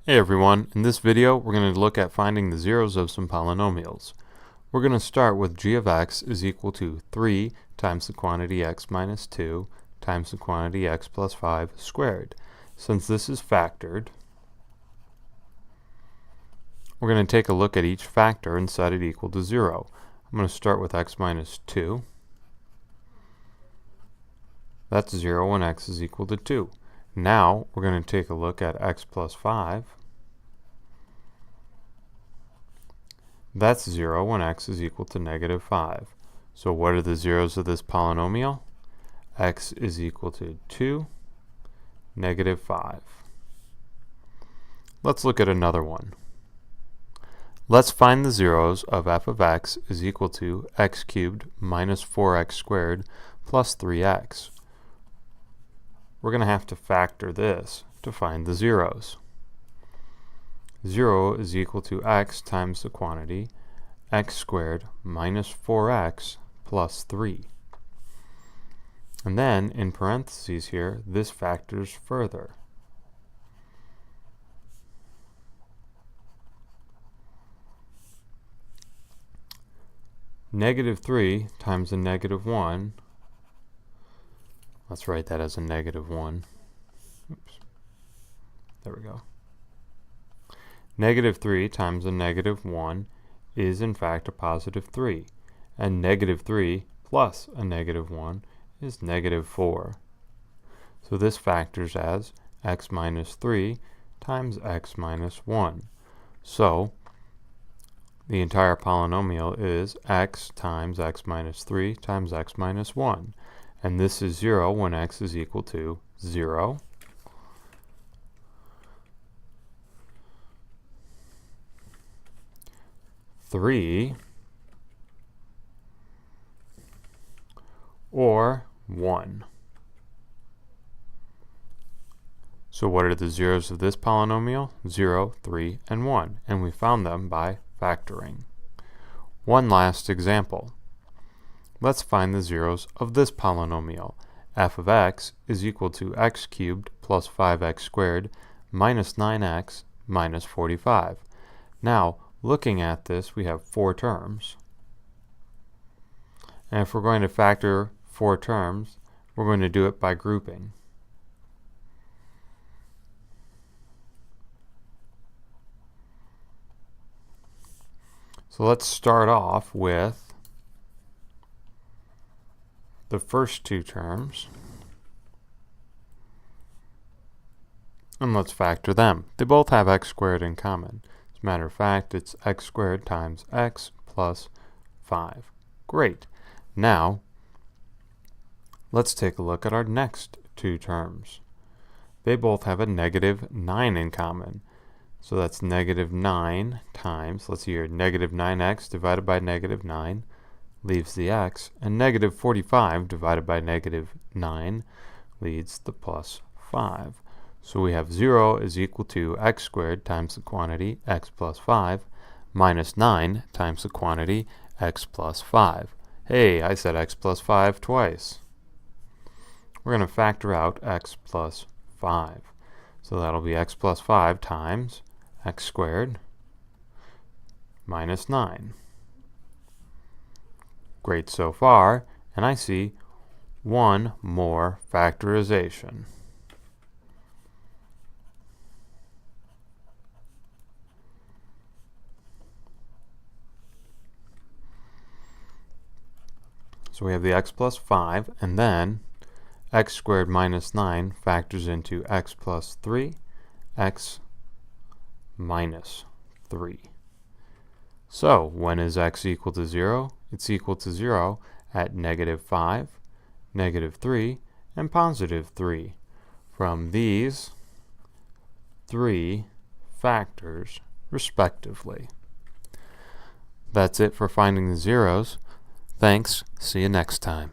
Hey everyone, in this video we're going to look at finding the zeros of some polynomials. We're going to start with g of x is equal to 3 times the quantity x minus 2 times the quantity x plus 5 squared. Since this is factored, we're going to take a look at each factor and set it equal to 0. I'm going to start with x minus 2. That's 0 when x is equal to 2. Now we're going to take a look at x plus 5. That's 0 when x is equal to negative 5. So what are the zeros of this polynomial? X is equal to 2, negative 5. Let's look at another one. Let's find the zeros of f of x is equal to x cubed minus 4x squared plus 3x. We're going to have to factor this to find the zeros. 0 is equal to x times the quantity x squared minus 4x plus 3. And then, in parentheses here, this factors further. Negative 3 times a negative 1. Let's write that as a negative 1. Oops. There we go. Negative 3 times a negative 1 is in fact a positive 3. And negative 3 plus a negative 1 is negative 4. So this factors as x minus 3 times x minus 1. So the entire polynomial is x times x minus 3 times x minus 1. And this is 0 when x is equal to 0. Three or 1. So what are the zeros of this polynomial? 0, 3, and 1. And we found them by factoring. One last example. Let's find the zeros of this polynomial. F of x is equal to x cubed plus 5x squared minus 9x minus 45. Now, looking at this, we have 4 terms. And if we're going to factor 4 terms, we're going to do it by grouping. So let's start off with the first 2 terms. And let's factor them. They both have x squared in common. As a matter of fact, it's x squared times x plus 5. Great. Now, let's take a look at our next 2 terms. They both have a negative 9 in common. So that's negative 9 times, let's see here, negative 9x divided by negative 9 leaves the x, and negative 45 divided by negative 9 leaves the plus 5. So we have 0 is equal to x squared times the quantity x plus 5 minus 9 times the quantity x plus 5. Hey, I said x plus 5 twice. We're going to factor out x plus 5. So that'll be x plus 5 times x squared minus 9. Great so far, and I see one more factorization. So we have the x plus 5, and then x squared minus 9 factors into x plus 3, x minus 3. So when is x equal to 0? It's equal to 0 at negative 5, negative 3, and positive 3 from these 3 factors respectively. That's it for finding the zeros. Thanks. See you next time.